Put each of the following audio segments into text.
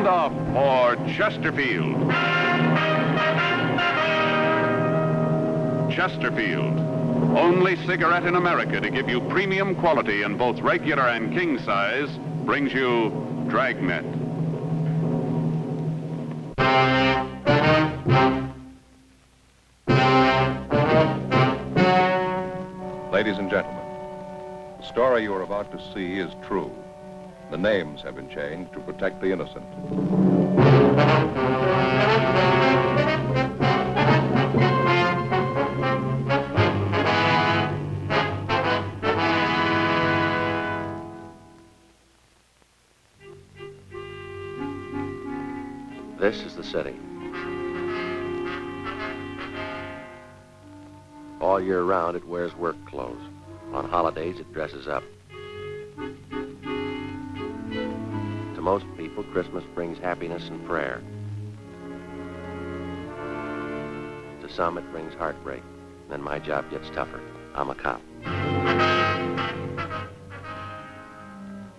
Sound off for Chesterfield. Chesterfield, only cigarette in America to give you premium quality in both regular and king size, brings you Dragnet. Ladies and gentlemen, the story you are about to see is true. The names have been changed to protect the innocent. This is the city. All year round, it wears work clothes. On holidays, it dresses up. To most people, Christmas brings happiness and prayer. To some, it brings heartbreak. Then my job gets tougher. I'm a cop.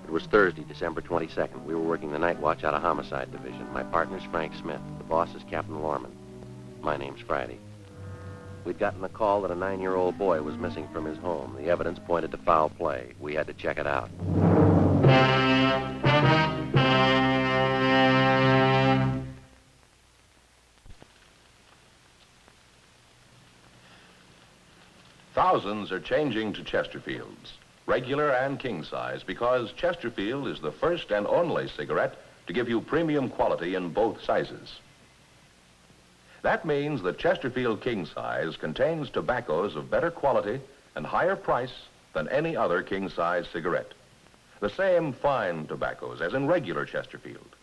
It was Thursday, December 22nd. We were working the night watch out of Homicide Division. My partner's Frank Smith. The boss is Captain Lorman. My name's Friday. We'd gotten a call that a 9-year-old boy was missing from his home. The evidence pointed to foul play. We had to check it out. Thousands are changing to Chesterfields, regular and king size, because Chesterfield is the first and only cigarette to give you premium quality in both sizes. That means that Chesterfield king size contains tobaccos of better quality and higher price than any other king size cigarette. The same fine tobaccos as in regular Chesterfield.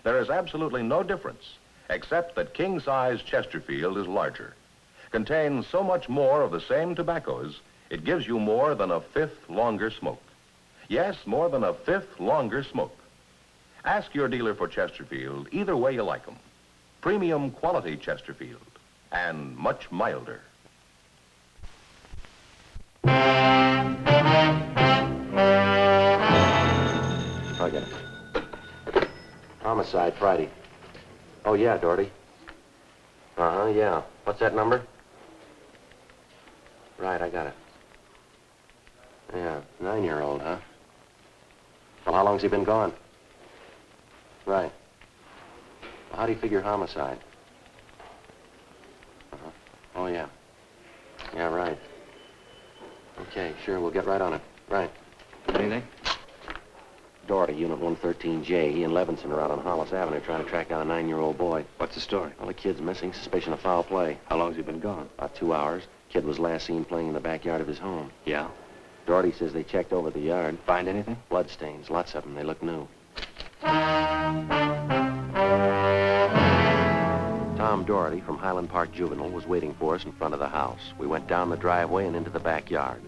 There is absolutely no difference, except that king size Chesterfield is larger. Contains so much more of the same tobaccos, it gives you more than a fifth longer smoke. Yes, more than a fifth longer smoke. Ask your dealer for Chesterfield, either way you like them. Premium quality Chesterfield, and much milder. I get it. Homicide, Friday. Oh, yeah, Doherty. Uh-huh, yeah. What's that number? Right, I got it. Yeah, 9-year-old, huh? Well, how long's he been gone? Right. Well, how do you figure homicide? Uh-huh. Oh, yeah. Yeah, right. Okay, sure, we'll get right on it. Right. Anything? Doherty, Unit 113J. He and Levinson are out on Hollis Avenue trying to track down a 9-year-old boy. What's the story? Well, the kid's missing, suspicion of foul play. How long's he been gone? About 2 hours. Kid was last seen playing in the backyard of his home. Yeah? Doherty says they checked over the yard. Find anything? Blood stains, lots of them. They look new. Tom Doherty from Highland Park Juvenile was waiting for us in front of the house. We went down the driveway and into the backyard.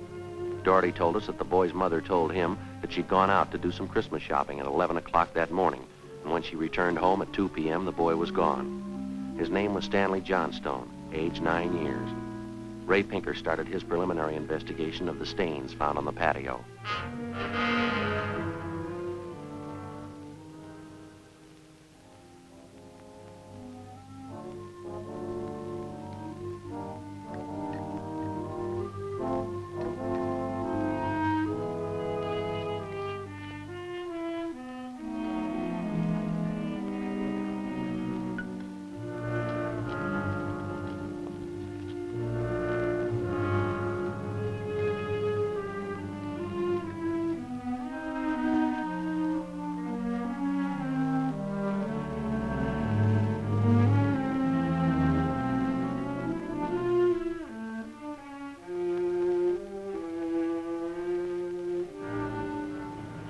Doherty told us that the boy's mother told him that she'd gone out to do some Christmas shopping at 11 o'clock that morning. And when she returned home at 2 p.m., the boy was gone. His name was Stanley Johnstone, age 9 years. Ray Pinker started his preliminary investigation of the stains found on the patio.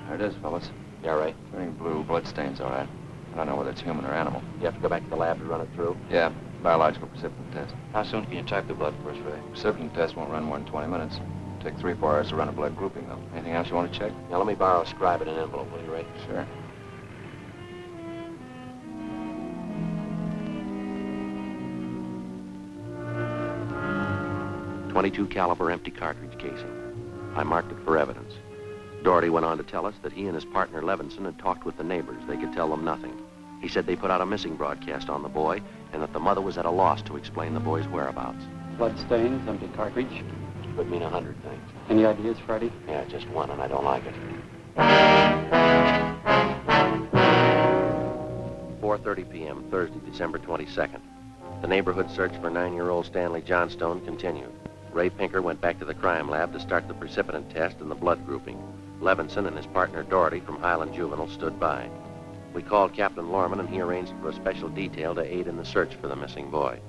There it is, fellas. Yeah, Ray. Very blue, blood stains, all right. I don't know whether it's human or animal. You have to go back to the lab to run it through? Yeah, biological precipitin test. How soon can you type the blood for us, Ray? Precipitin test won't run more than 20 minutes. Take 3 or 4 hours to run a blood grouping, though. Anything else you want to check? Now, let me borrow a scribe and an envelope, will you, Ray? Sure. .22 caliber empty cartridge casing. I marked it for evidence. Doherty went on to tell us that he and his partner Levinson had talked with the neighbors. They could tell them nothing. He said they put out a missing broadcast on the boy and that the mother was at a loss to explain the boy's whereabouts. Blood stains, empty cartridge. Could mean 100 things. Any ideas, Freddie? Yeah, just one, and I don't like it. 4:30 p.m., Thursday, December 22nd. The neighborhood search for 9-year-old Stanley Johnstone continued. Ray Pinker went back to the crime lab to start the precipitant test and the blood grouping. Levinson and his partner Doherty from Highland Juvenile stood by. We called Captain Lorman, and he arranged for a special detail to aid in the search for the missing boy.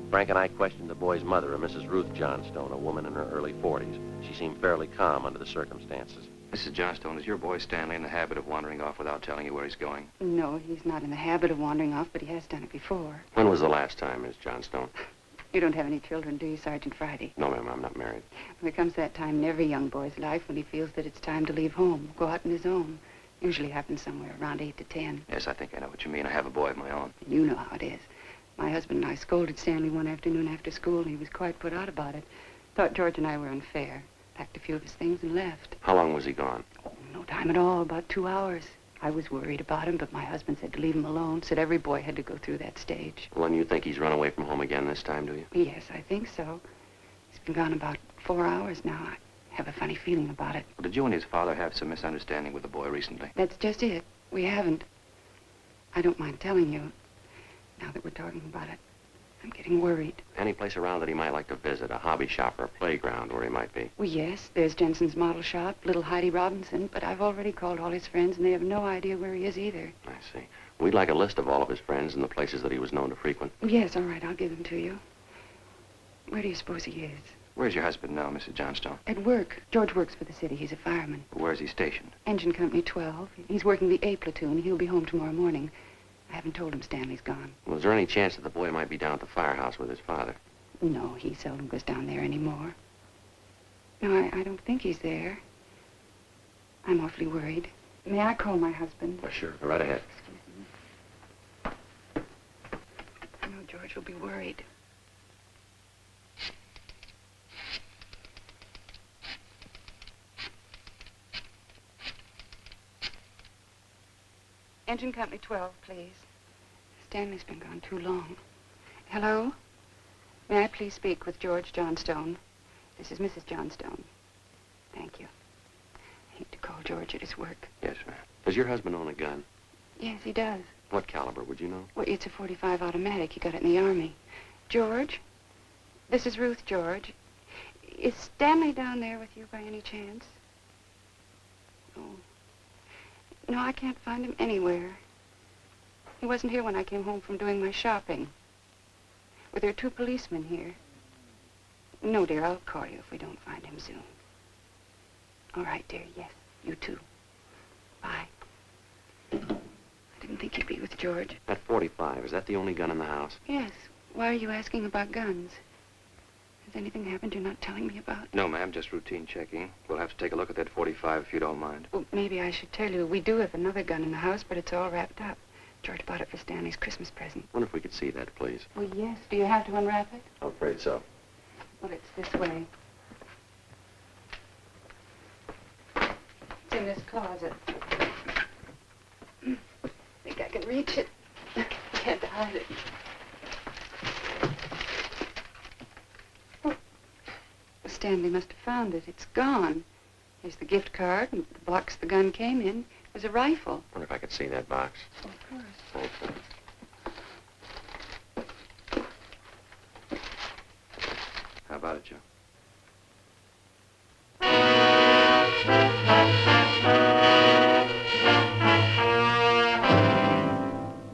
Frank and I questioned the boy's mother, a Mrs. Ruth Johnstone, a woman in her early 40s. She seemed fairly calm under the circumstances. Mrs. Johnstone, is your boy Stanley in the habit of wandering off without telling you where he's going? No, he's not in the habit of wandering off, but he has done it before. When was the last time, Miss Johnstone? You don't have any children, do you, Sergeant Friday? No, ma'am, I'm not married. There comes that time in every young boy's life when he feels that it's time to leave home, go out on his own. Usually happens somewhere around 8 to 10. Yes, I think I know what you mean. I have a boy of my own. You know how it is. My husband and I scolded Stanley one afternoon after school, and he was quite put out about it. Thought George and I were unfair. Packed a few of his things and left. How long was he gone? Oh, no time at all, about 2 hours. I was worried about him, but my husband said to leave him alone, said every boy had to go through that stage. Well, and you think he's run away from home again this time, do you? Yes, I think so. He's been gone about 4 hours now. I have a funny feeling about it. Well, did you and his father have some misunderstanding with the boy recently? That's just it. We haven't. I don't mind telling you, now that we're talking about it. I'm getting worried. Any place around that he might like to visit, a hobby shop or a playground where he might be? Well, yes, there's Jensen's model shop, little Heidi Robinson, but I've already called all his friends, and they have no idea where he is either. I see. We'd like a list of all of his friends and the places that he was known to frequent. Yes, all right, I'll give them to you. Where do you suppose he is? Where's your husband now, Mrs. Johnstone? At work. George works for the city. He's a fireman. Where's he stationed? Engine Company 12. He's working the A platoon. He'll be home tomorrow morning. I haven't told him Stanley's gone. Well, is there any chance that the boy might be down at the firehouse with his father? No, he seldom goes down there anymore. No, I don't think he's there. I'm awfully worried. May I call my husband? Oh, sure. Go right ahead. Excuse me. I know George will be worried. Engine Company 12, please. Stanley's been gone too long. Hello? May I please speak with George Johnstone? This is Mrs. Johnstone. Thank you. I hate to call George at his work. Yes, ma'am. Does your husband own a gun? Yes, he does. What caliber, would you know? Well, it's a .45 automatic. He got it in the Army. George? This is Ruth, George. Is Stanley down there with you by any chance? Oh. No, I can't find him anywhere. He wasn't here when I came home from doing my shopping. Well, there are 2 policemen here. No, dear, I'll call you if we don't find him soon. All right, dear, yes, you too. Bye. I didn't think he'd be with George. That .45, is that the only gun in the house? Yes. Why are you asking about guns? Has anything happened you're not telling me about? No, ma'am, just routine checking. We'll have to take a look at that .45 if you don't mind. Well, maybe I should tell you, we do have another gun in the house, but it's all wrapped up. George bought it for Stanley's Christmas present. Wonder if we could see that, please. Well, yes. Do you have to unwrap it? I'm afraid so. Well, it's this way. It's in this closet. Think I can reach it? Can't hide it. Oh. Stanley must have found it. It's gone. Here's the gift card and the box the gun came in. It was a rifle. Wonder if I could see that box. Oh, of course. Thanks, sir. How about it, Joe?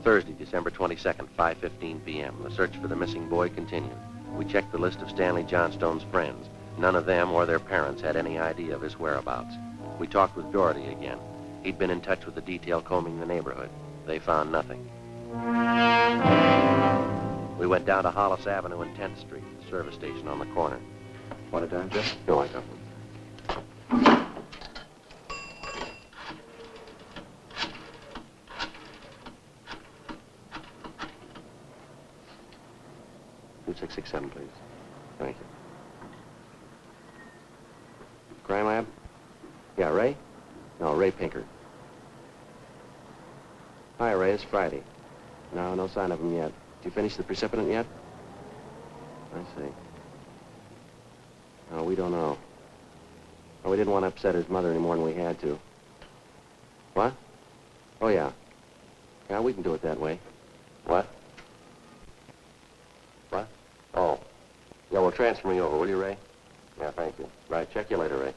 Thursday, December 22nd, 5:15 p.m. The search for the missing boy continued. We checked the list of Stanley Johnstone's friends. None of them or their parents had any idea of his whereabouts. We talked with Doherty again. He'd been in touch with the detail combing the neighborhood. They found nothing. We went down to Hollis Avenue and 10th Street, the service station on the corner. Want a dime, Joe? No, I don't. Two 667, please. Thank you. Crime lab? Yeah, Ray? No, No, Ray Pinker. Hi, Ray. It's Friday. No sign of him yet. Did you finish the precipitant yet? I see. No, we don't know. Well, we didn't want to upset his mother any more than we had to. What? Oh, yeah. Yeah, we can do it that way. What? What? Oh. Yeah, well, transfer me over, will you, Ray? Yeah, thank you. Right, check you later, Ray.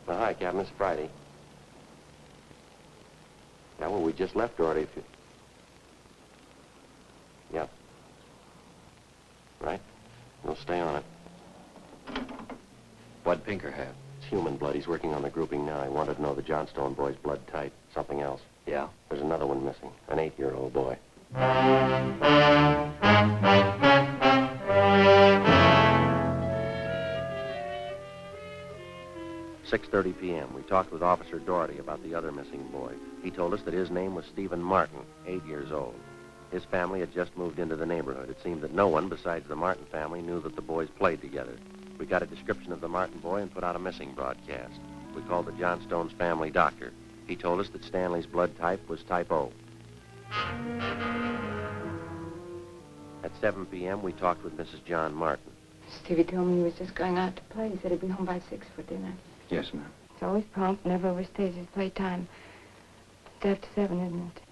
Well, hi, Captain. It's Friday. Yeah, well, we just left already. If you... Yeah. Right? We'll stay on it. What'd Pinker have? It's human blood. He's working on the grouping now. He wanted to know the Johnstone boy's blood type. Something else. Yeah? There's another one missing. An 8-year-old boy. 6:30 p.m. We talked with Officer Doherty about the other missing boy. He told us that his name was Stephen Martin, 8 years old. His family had just moved into the neighborhood. It seemed that no one besides the Martin family knew that the boys played together. We got a description of the Martin boy and put out a missing broadcast. We called the Johnstone's family doctor. He told us that Stanley's blood type was type O. At 7 p.m., we talked with Mrs. John Martin. Stevie told me he was just going out to play. He said he'd be home by 6 for dinner. Yes, ma'am. He's always prompt, never overstays his playtime. It's after 7, isn't it?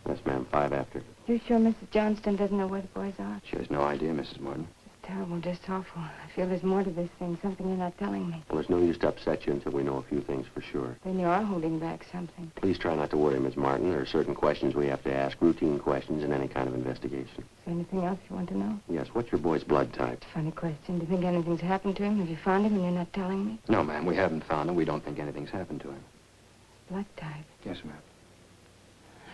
Yes, ma'am, 5 after. You sure Mrs. Johnston doesn't know where the boys are? She has no idea, Mrs. Martin. It's terrible, just awful. I feel there's more to this thing, something you're not telling me. Well, there's no use to upset you until we know a few things for sure. Then you are holding back something. Please try not to worry, Miss Martin. There are certain questions we have to ask, routine questions in any kind of investigation. Is there anything else you want to know? Yes, what's your boy's blood type? Funny question. Do you think anything's happened to him? Have you found him and you're not telling me? No, ma'am, we haven't found him. We don't think anything's happened to him. Blood type. Yes, ma'am.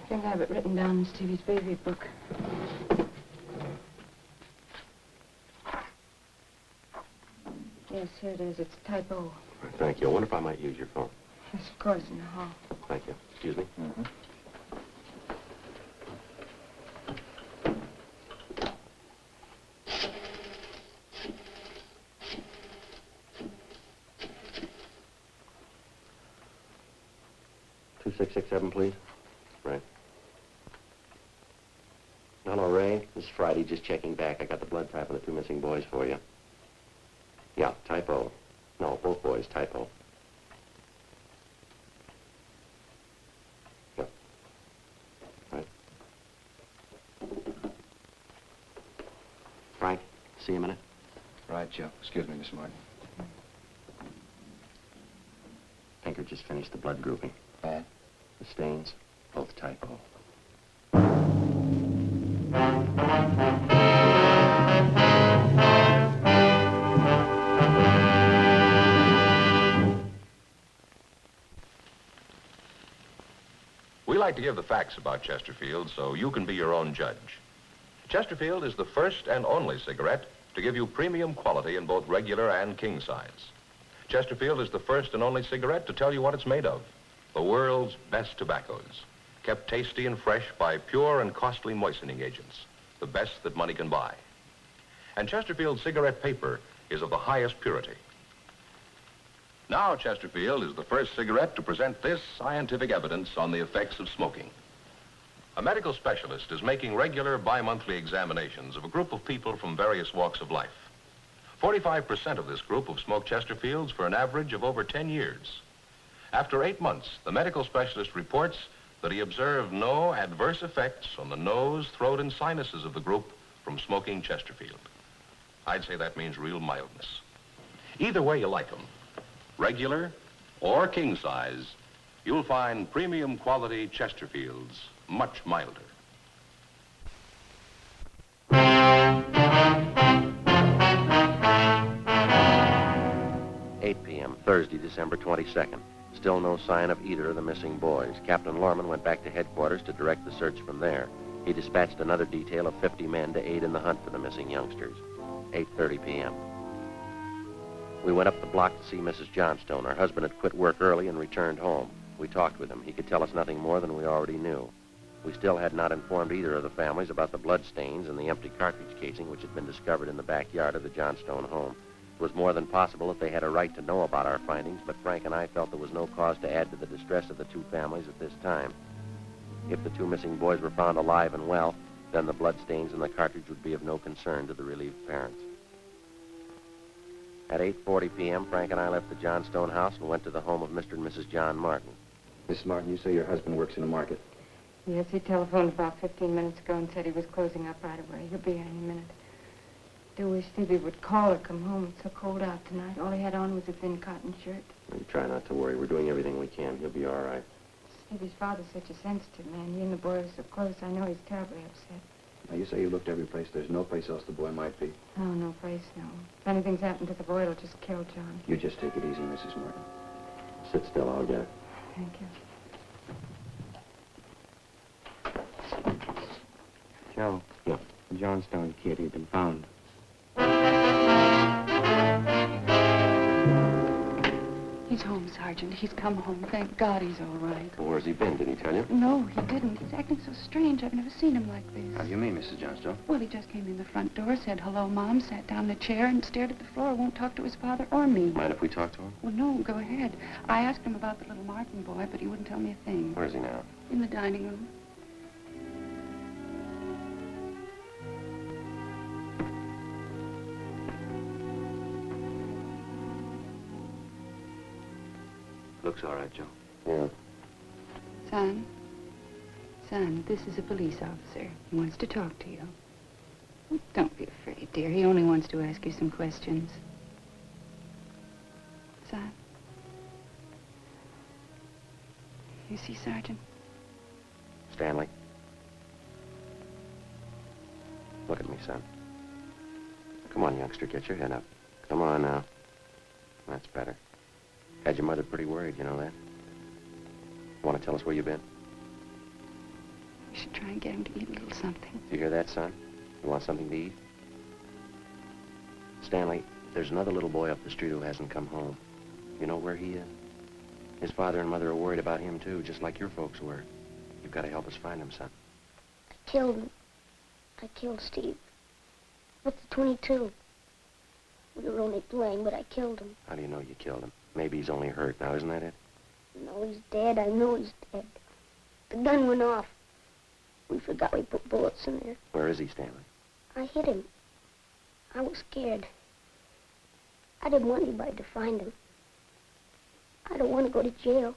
I think I have it written down in Stevie's baby book. Yes, here it is. It's type O. Thank you. I wonder if I might use your phone. Yes, of course, in the hall. Thank you. Excuse me. Mm-hmm. Two 667, please. Right. Hello, Ray. This is Friday. Just checking back. I got the blood type of the 2 missing boys for you. Yeah, type O. No, both boys, type O. Yep. Right. Frank, see you a minute. Right, Joe. Excuse me, Miss Martin. Pinker just finished the blood grouping. Bad? The stains, both type O. We like to give the facts about Chesterfield so you can be your own judge. Chesterfield is the first and only cigarette to give you premium quality in both regular and king size. Chesterfield is the first and only cigarette to tell you what it's made of. The world's best tobaccos, kept tasty and fresh by pure and costly moistening agents, the best that money can buy. And Chesterfield cigarette paper is of the highest purity. Now Chesterfield is the first cigarette to present this scientific evidence on the effects of smoking. A medical specialist is making regular bi-monthly examinations of a group of people from various walks of life. 45% of this group have smoked Chesterfields for an average of over 10 years. After 8 months, the medical specialist reports that he observed no adverse effects on the nose, throat, and sinuses of the group from smoking Chesterfield. I'd say that means real mildness. Either way you like them, regular or king size, you'll find premium quality Chesterfields much milder. p.m., Thursday, December 22nd. Still no sign of either of the missing boys. Captain Lorman went back to headquarters to direct the search from there. He dispatched another detail of 50 men to aid in the hunt for the missing youngsters. 8:30 p.m. We went up the block to see Mrs. Johnstone. Her husband had quit work early and returned home. We talked with him. He could tell us nothing more than we already knew. We still had not informed either of the families about the blood stains and the empty cartridge casing which had been discovered in the backyard of the Johnstone home. It was more than possible that they had a right to know about our findings, but Frank and I felt there was no cause to add to the distress of the two families at this time. If the two missing boys were found alive and well, then the bloodstains in the cartridge would be of no concern to the relieved parents. At 8:40 p.m., Frank and I left the Johnstone house and went to the home of Mr. and Mrs. John Martin. Mrs. Martin, you say your husband works in a market. Yes, he telephoned about 15 minutes ago and said he was closing up right away. He'll be here any minute. Do wish Stevie would call or come home. It's so cold out tonight. All he had on was a thin cotton shirt. You try not to worry. We're doing everything we can. He'll be all right. Stevie's father's such a sensitive man. He and the boy are so close. I know he's terribly upset. Now, you say you looked every place. There's no place else the boy might be. Oh, no place, no. If anything's happened to the boy, it'll just kill John. You just take it easy, Mrs. Martin. Sit still. I'll get it. Thank you. Joe. Yeah. The Johnstone kid, he'd been found. He's home, Sergeant. He's come home. Thank God he's all right. Well, where's he been? Did he tell you? No, he didn't. He's acting so strange. I've never seen him like How do this. you mean, Mrs. Johnstone? Well, he just came in the front door, said hello, Mom, sat down in a chair and stared at the floor. Won't talk to his father or me. Mind if we talk to him? Well, no, go ahead. I asked him about the little Martin boy, but he wouldn't tell me a thing. Where is he now? In the dining room. Looks all right, Joe. Yeah. Son, this is a police officer. He wants to talk to you. Don't be afraid, dear. He only wants to ask you some questions. Son. You see, Sergeant? Stanley. Look at me, son. Come on, youngster, get your head up. Come on now. That's better. Had your mother pretty worried, you know that? Want to tell us where you've been? We should try and get him to eat a little something. Do you hear that, son? You want something to eat? Stanley, there's another little boy up the street who hasn't come home. You know where he is? His father and mother are worried about him, too, just like your folks were. You've got to help us find him, son. I killed him. I killed Steve. With the 22. We were only playing, but I killed him. How do you know you killed him? Maybe he's only hurt. Now, isn't that it? No, he's dead. I know he's dead. The gun went off. We forgot we put bullets in there. Where is he, Stanley? I hit him. I was scared. I didn't want anybody to find him. I don't want to go to jail.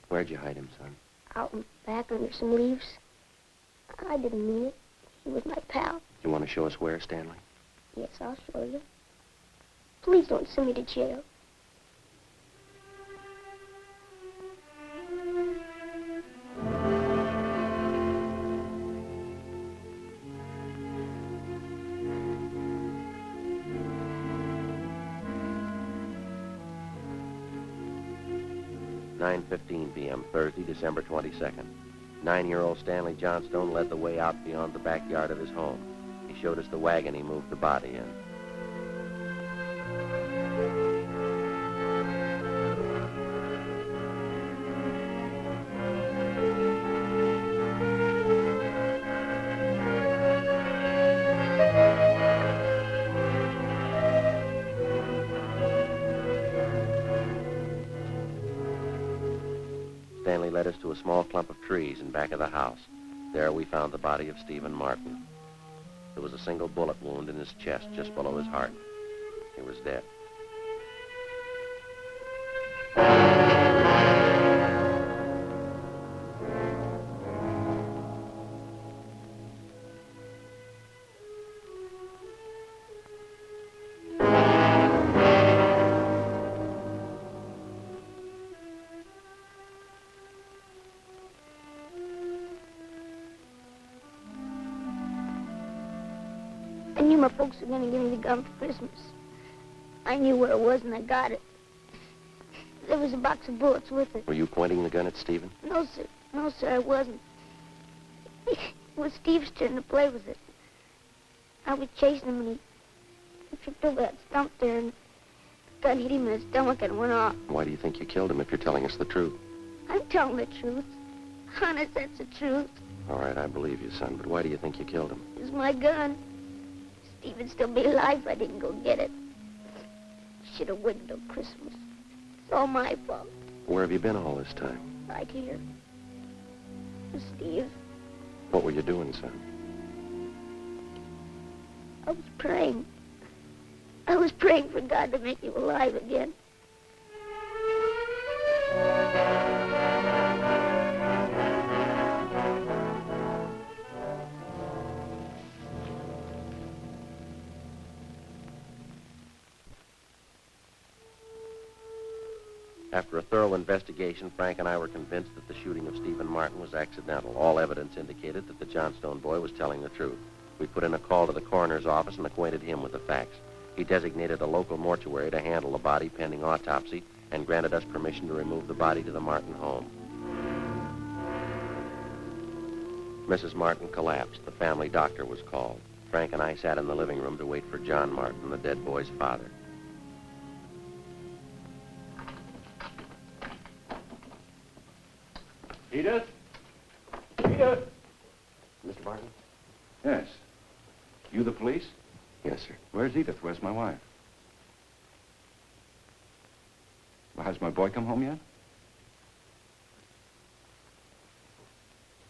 Where'd you hide him, son? Out and back under some leaves. I didn't mean it. He was my pal. You want to show us where, Stanley? Yes, I'll show you. Please don't send me to jail. (9:15 p.m., Thursday, December 22nd. 9-year-old Stanley Johnstone led the way out beyond the backyard of his home. He showed us the wagon he moved the body in. Stanley led us to a small clump of trees in back of the house. There we found the body of Stephen Martin. There was a single bullet wound in his chest just below his heart. He was dead. I knew my folks were going to give me the gun for Christmas. I knew where it was, and I got it. There was a box of bullets with it. Were you pointing the gun at Stephen? No, sir. No, sir, I wasn't. It was Steve's turn to play with it. I was chasing him, and he tripped over that stump there, and the gun hit him in the stomach and went off. Why do you think you killed him if you're telling us the truth? I'm telling the truth. Honest, that's the truth. All right, I believe you, son, but why do you think you killed him? It was my gun. Steve would still be alive if I didn't go get it. should have waited till Christmas. It's all my fault. Where have you been all this time? Right here. With Steve. What were you doing, son? I was praying. I was praying for God to make you alive again. After a thorough investigation, Frank and I were convinced that the shooting of Stephen Martin was accidental. All evidence indicated that the Johnstone boy was telling the truth. We put in a call to the coroner's office and acquainted him with the facts. He designated a local mortuary to handle the body pending autopsy and granted us permission to remove the body to the Martin home. Mrs. Martin collapsed. The family doctor was called. Frank and I sat in the living room to wait for John Martin, the dead boy's father. Edith? Edith? Mr. Martin? Yes. You the police? Yes, sir. Where's Edith? Where's my wife? Well, has my boy come home yet?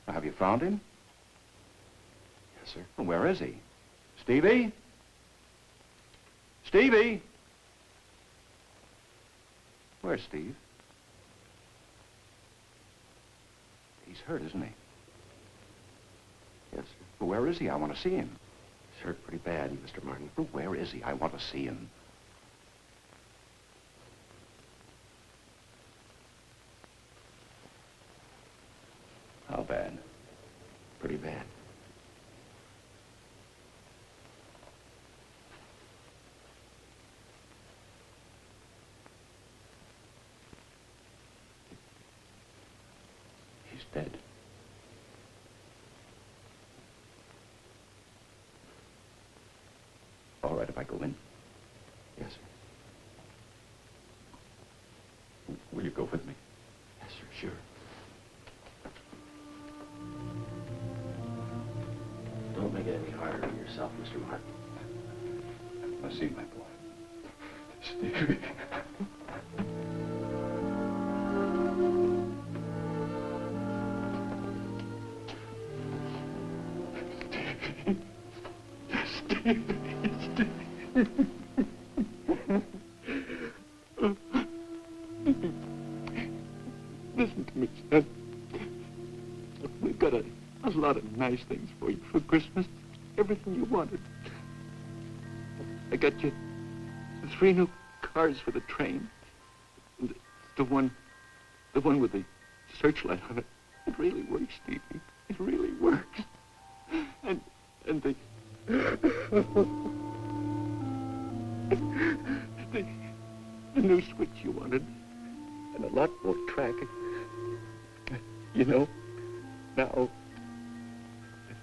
Well, have you found him? Yes, sir. Well, where is he? Stevie? Stevie? Where's Steve? He's hurt, isn't he? Yes, sir. Well, where is he? I want to see him. He's hurt pretty bad, Mr. Martin. Well, where is he? I want to see him. How bad? Pretty bad. He's dead. All right if I go in? Yes, sir. Will you go with me? Yes, sir, sure. Don't make it any harder on yourself, Mr. Martin. I see my boy. Stevie. Listen to me, son. We've got a lot of nice things for you for Christmas. Everything you wanted. I got you 3 new cars for the train. And the one with the searchlight on it. It really works, Stevie. It really works. And the the new switch you wanted. And a lot more track. You know,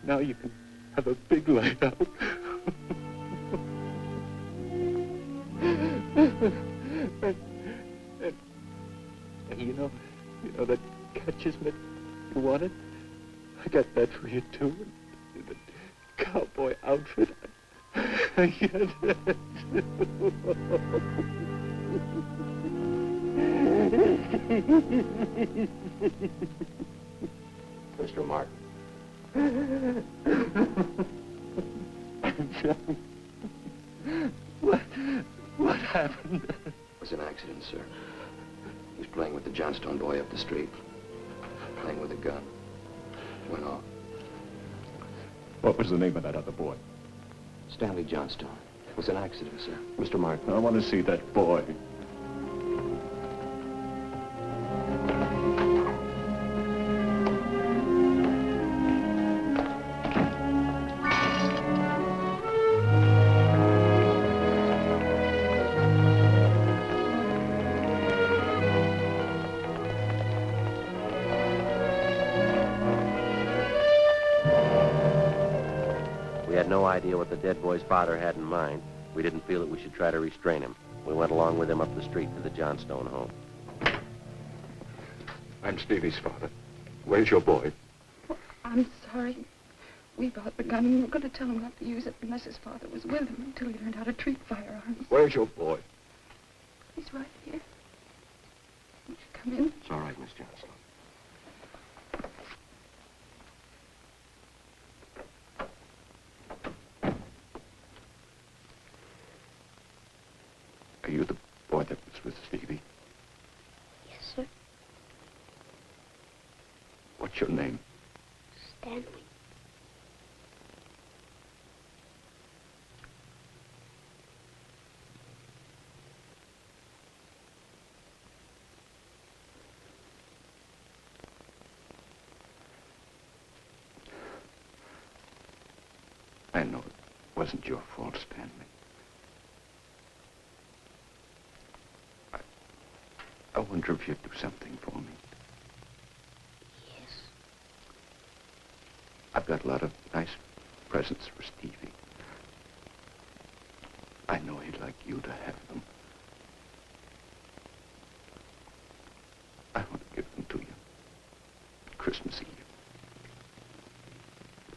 now you can have a big light out. and you know that catcher's mitt you wanted? I got that for you too. And the cowboy outfit. Yes. Mr. Martin. What happened? It was an accident, sir. He was playing with the Johnstone boy up the street. Playing with a gun. Went off. What was the name of that other boy? Stanley Johnstone. It was an accident, sir. Mr. Martin. I want to see that boy. We had no idea what the dead boy's father had in mind. We didn't feel that we should try to restrain him. We went along with him up the street to the Johnstone home. I'm Stevie's father. Where's your boy? I'm sorry. We bought the gun and we were going to tell him not to use it unless his father was with him until he learned how to treat firearms. Where's your boy? He's right here. Won't you come in? It's all right, Miss Johnson. Are you the boy that was with Stevie? Yes, sir. What's your name? Stanley. I know it wasn't your fault, Stanley. I wonder if you'd do something for me. Yes. I've got a lot of nice presents for Stevie. I know he'd like you to have them. I want to give them to you Christmas Eve.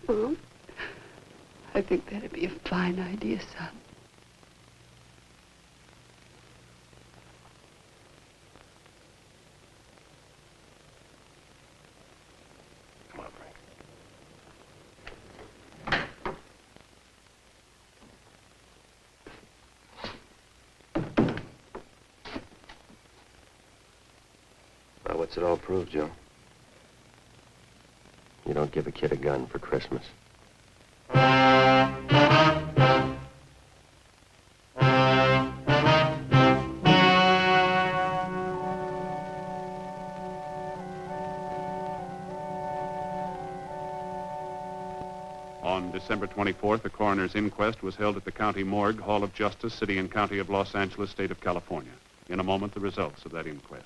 Mom, I think that'd be a fine idea, son. Come on, Frank. Well, what's it all prove, Joe? You don't give a kid a gun for Christmas. On December 24th, the coroner's inquest was held at the County Morgue, Hall of Justice, City and County of Los Angeles, State of California. In a moment, the results of that inquest.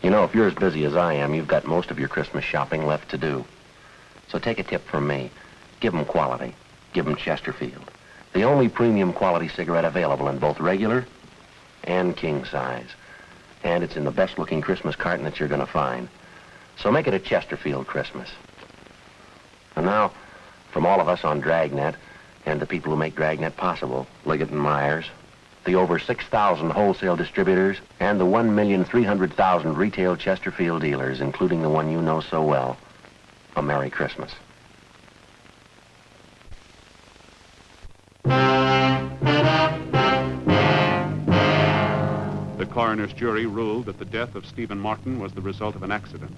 You know, if you're as busy as I am, you've got most of your Christmas shopping left to do. So take a tip from me. Give 'em quality. Give 'em Chesterfield. The only premium quality cigarette available in both regular and king size. And it's in the best looking Christmas carton that you're going to find. So make it a Chesterfield Christmas. And now, from all of us on Dragnet and the people who make Dragnet possible, Liggett and Myers, the over 6,000 wholesale distributors, and the 1,300,000 retail Chesterfield dealers, including the one you know so well, a Merry Christmas. The coroner's jury ruled that the death of Stephen Martin was the result of an accident.